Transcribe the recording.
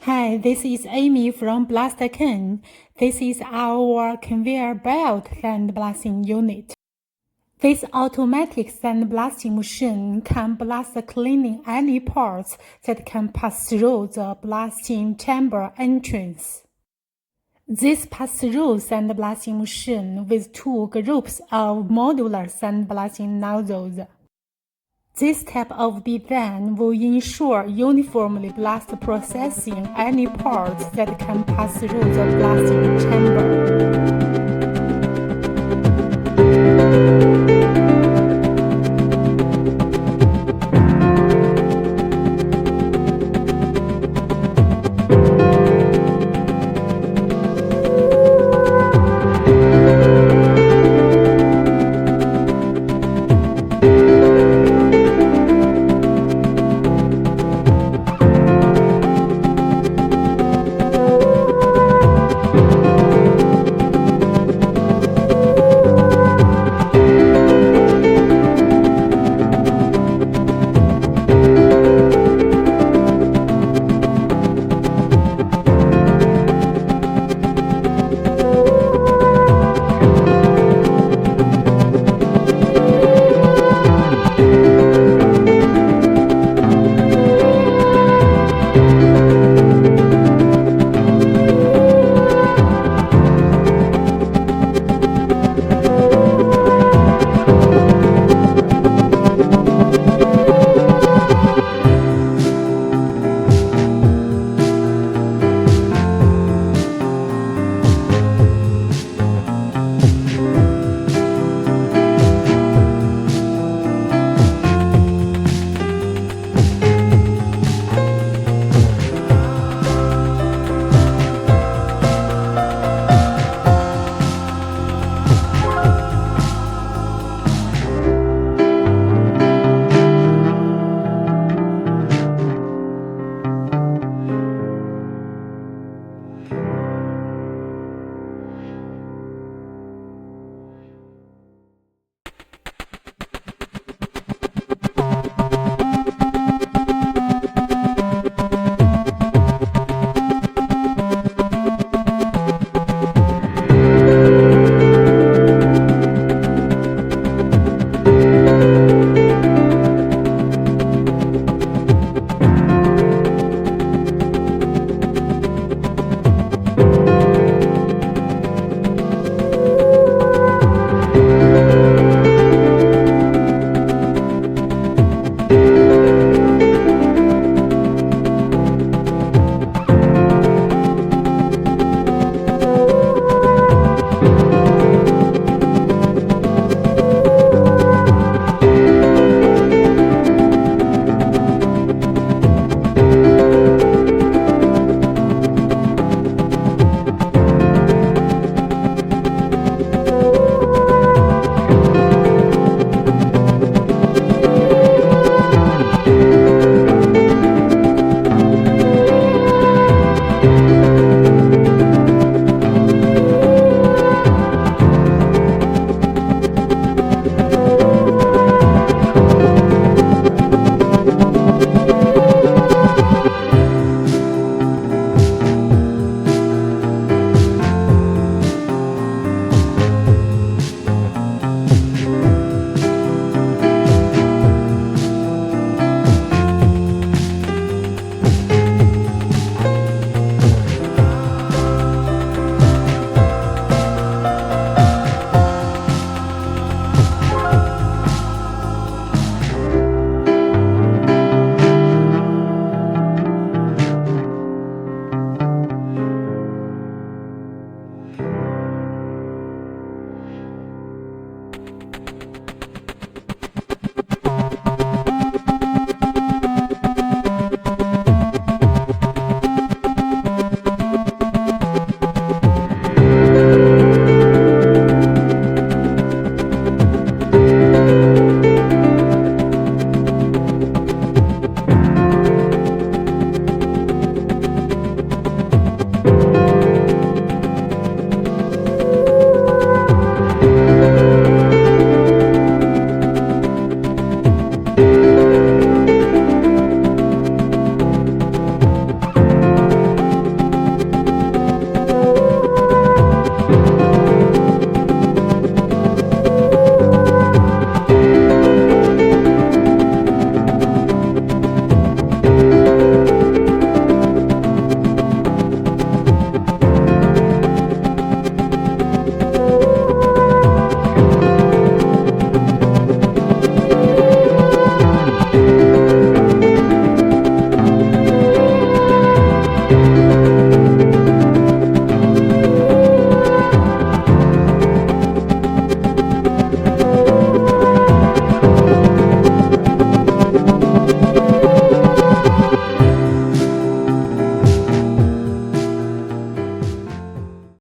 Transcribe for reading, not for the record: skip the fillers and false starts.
Hi, this is Amy from BlastKing. This is our conveyor belt sandblasting unit. This automatic sandblasting machine can blast cleaning any parts that can pass through the blasting chamber entrance. This pass-through sandblasting machine with two groups of modular sandblasting nozzles. This type of design will ensure uniformly blast processing any parts that can pass through the blasting chamber.